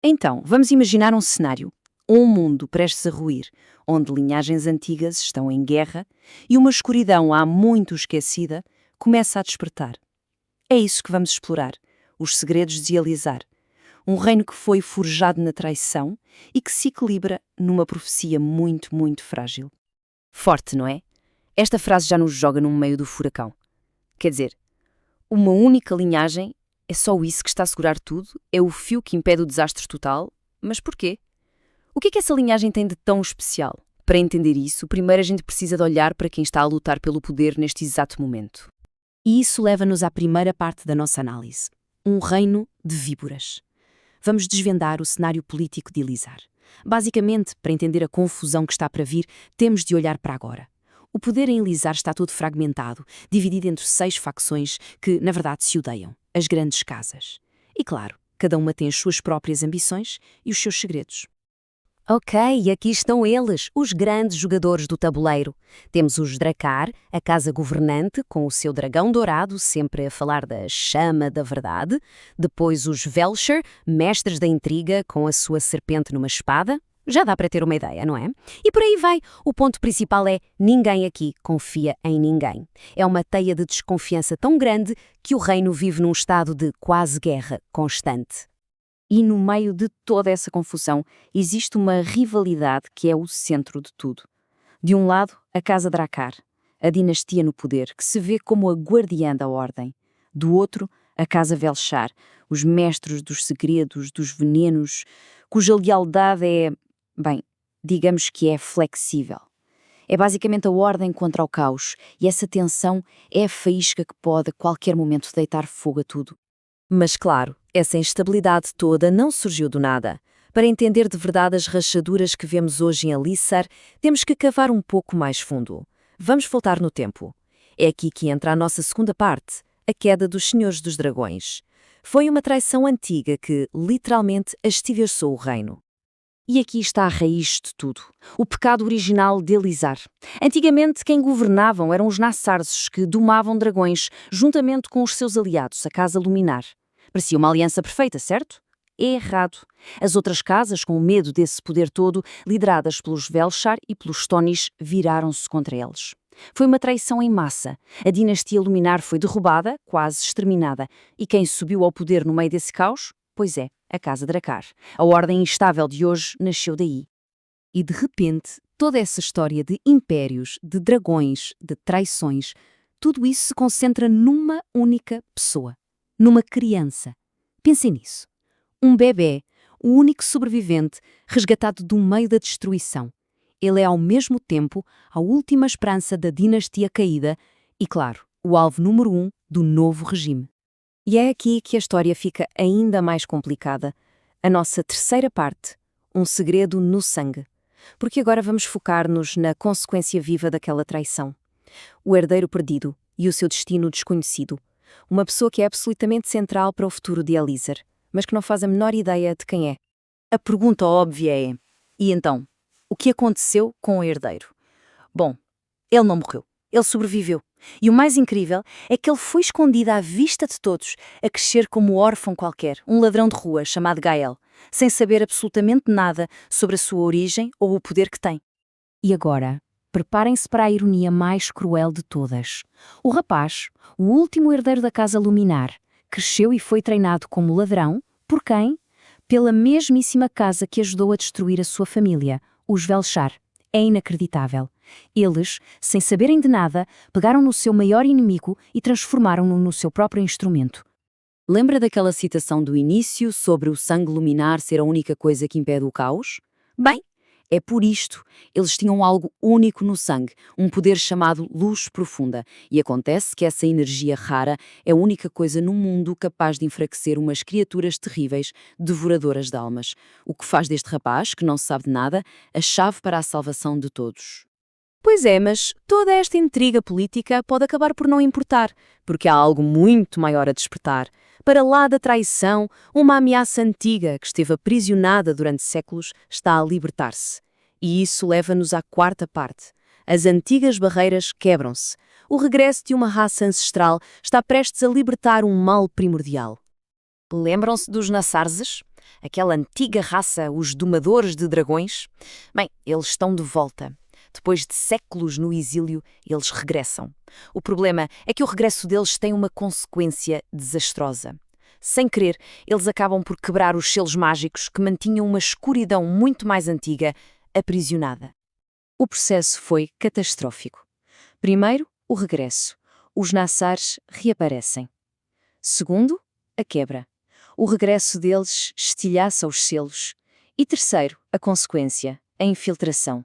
Então, vamos imaginar um cenário. Um mundo prestes a ruir, onde linhagens antigas estão em guerra e uma escuridão há muito esquecida começa a despertar. É isso que vamos explorar, os segredos de Elizar. Um reino que foi forjado na traição e que se equilibra numa profecia muito, muito frágil. Forte, não é? Esta frase já nos joga no meio do furacão. Quer dizer, uma única linhagem é só isso que está a segurar tudo? É o fio que impede o desastre total? Mas porquê? O que é que essa linhagem tem de tão especial? Para entender isso, primeiro a gente precisa de olhar para quem está a lutar pelo poder neste exato momento. E isso leva-nos à primeira parte da nossa análise. Um reino de víboras. Vamos desvendar o cenário político de Elizar. Basicamente, para entender a confusão que está para vir, temos de olhar para agora. O poder em Elizar está todo fragmentado, dividido entre 6 facções que, na verdade, se odeiam, as grandes casas. E claro, cada uma tem as suas próprias ambições e os seus segredos. Ok, aqui estão eles, os grandes jogadores do tabuleiro. Temos os Drakkar, a casa governante, com o seu dragão dourado, sempre a falar da chama da verdade. Depois os Velshar, mestres da intriga, com a sua serpente numa espada. Já dá para ter uma ideia, não é? E por aí vai. O ponto principal é: ninguém aqui confia em ninguém. É uma teia de desconfiança tão grande que o reino vive num estado de quase guerra constante. E no meio de toda essa confusão, existe uma rivalidade que é o centro de tudo. De um lado, a Casa Drakkar, a dinastia no poder, que se vê como a guardiã da ordem. Do outro, a Casa Velshar, os mestres dos segredos, dos venenos, cuja lealdade é, bem, digamos que é flexível. É basicamente a ordem contra o caos, e essa tensão é a faísca que pode, a qualquer momento, deitar fogo a tudo. Mas claro, essa instabilidade toda não surgiu do nada. Para entender de verdade as rachaduras que vemos hoje em Elissar, temos que cavar um pouco mais fundo. Vamos voltar no tempo. É aqui que entra a nossa segunda parte, a queda dos Senhores dos Dragões. Foi uma traição antiga que, literalmente, astiveçou o reino. E aqui está a raiz de tudo, o pecado original de Elizar. Antigamente, quem governavam eram os Nassarses, que domavam dragões, juntamente com os seus aliados, a Casa Luminar. Parecia uma aliança perfeita, certo? É errado. As outras casas, com medo desse poder todo, lideradas pelos Velshar e pelos Tónis, viraram-se contra eles. Foi uma traição em massa. A dinastia Luminar foi derrubada, quase exterminada. E quem subiu ao poder no meio desse caos? Pois é, a Casa Drakkar. A ordem instável de hoje nasceu daí. E de repente, toda essa história de impérios, de dragões, de traições, tudo isso se concentra numa única pessoa. Numa criança. Pensem nisso. Um bebê, o único sobrevivente, resgatado do meio da destruição. Ele é ao mesmo tempo a última esperança da dinastia caída e, claro, o alvo número 1 do novo regime. E é aqui que a história fica ainda mais complicada. A nossa terceira parte, um segredo no sangue. Porque agora vamos focar-nos na consequência viva daquela traição. O herdeiro perdido e o seu destino desconhecido. Uma pessoa que é absolutamente central para o futuro de Elizar, mas que não faz a menor ideia de quem é. A pergunta óbvia é: e então? O que aconteceu com o herdeiro? Bom, ele não morreu. Ele sobreviveu. E o mais incrível é que ele foi escondido à vista de todos, a crescer como órfão qualquer, um ladrão de rua chamado Gael, sem saber absolutamente nada sobre a sua origem ou o poder que tem. E agora, preparem-se para a ironia mais cruel de todas. O rapaz, o último herdeiro da Casa Luminar, cresceu e foi treinado como ladrão, por quem? Pela mesmíssima casa que ajudou a destruir a sua família, os Velshar. É inacreditável. Eles, sem saberem de nada, pegaram no seu maior inimigo e transformaram-no no seu próprio instrumento. Lembra daquela citação do início sobre o sangue luminar ser a única coisa que impede o caos? Bem, é por isto. Eles tinham algo único no sangue, um poder chamado luz profunda. E acontece que essa energia rara é a única coisa no mundo capaz de enfraquecer umas criaturas terríveis, devoradoras de almas. O que faz deste rapaz, que não sabe de nada, a chave para a salvação de todos. Pois é, mas toda esta intriga política pode acabar por não importar, porque há algo muito maior a despertar. Para lá da traição, uma ameaça antiga que esteve aprisionada durante séculos está a libertar-se. E isso leva-nos à quarta parte. As antigas barreiras quebram-se. O regresso de uma raça ancestral está prestes a libertar um mal primordial. Lembram-se dos Nassarses? Aquela antiga raça, os domadores de dragões? Bem, eles estão de volta. Depois de séculos no exílio, eles regressam. O problema é que o regresso deles tem uma consequência desastrosa. Sem querer, eles acabam por quebrar os selos mágicos que mantinham uma escuridão muito mais antiga aprisionada. O processo foi catastrófico. Primeiro, o regresso. Os Nassars reaparecem. Segundo, a quebra. O regresso deles estilhaça os selos. E terceiro, a consequência, a infiltração.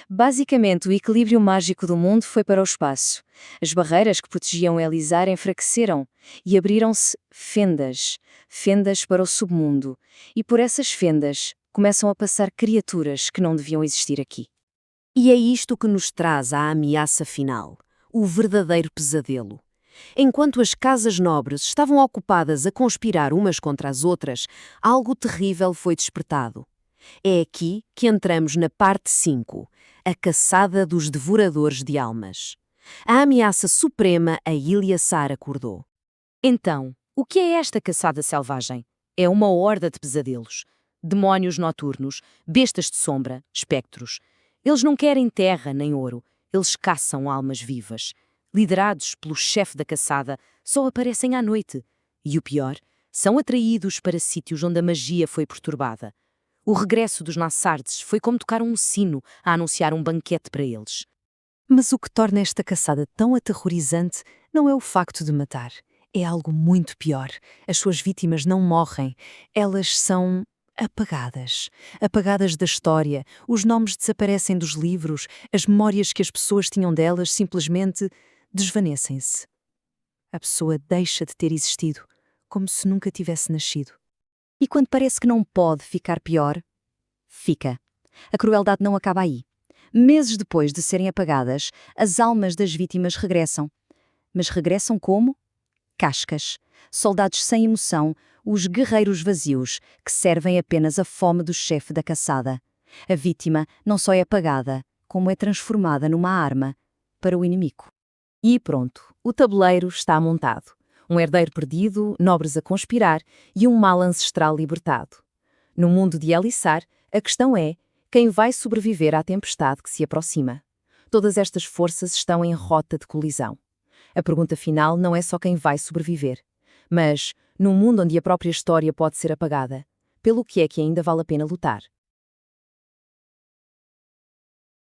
Basicamente, o equilíbrio mágico do mundo foi para o espaço. As barreiras que protegiam Elisar enfraqueceram e abriram-se fendas, fendas para o submundo. E por essas fendas começam a passar criaturas que não deviam existir aqui. E é isto que nos traz à ameaça final, o verdadeiro pesadelo. Enquanto as casas nobres estavam ocupadas a conspirar umas contra as outras, algo terrível foi despertado. É aqui que entramos na parte 5, a caçada dos devoradores de almas. A ameaça suprema a Ilyassar acordou. Então, o que é esta caçada selvagem? É uma horda de pesadelos. Demónios noturnos, bestas de sombra, espectros. Eles não querem terra nem ouro, eles caçam almas vivas. Liderados pelo chefe da caçada, só aparecem à noite. E o pior, são atraídos para sítios onde a magia foi perturbada. O regresso dos Nassardes foi como tocar um sino a anunciar um banquete para eles. Mas o que torna esta caçada tão aterrorizante não é o facto de matar. É algo muito pior. As suas vítimas não morrem. Elas são apagadas. Apagadas da história. Os nomes desaparecem dos livros. As memórias que as pessoas tinham delas simplesmente desvanecem-se. A pessoa deixa de ter existido, como se nunca tivesse nascido. E quando parece que não pode ficar pior, fica. A crueldade não acaba aí. Meses depois de serem apagadas, as almas das vítimas regressam. Mas regressam como? Cascas. Soldados sem emoção, os guerreiros vazios, que servem apenas a fome do chefe da caçada. A vítima não só é apagada, como é transformada numa arma para o inimigo. E pronto, o tabuleiro está montado. Um herdeiro perdido, nobres a conspirar e um mal ancestral libertado. No mundo de Elissar, a questão é quem vai sobreviver à tempestade que se aproxima. Todas estas forças estão em rota de colisão. A pergunta final não é só quem vai sobreviver, mas, num mundo onde a própria história pode ser apagada, pelo que é que ainda vale a pena lutar?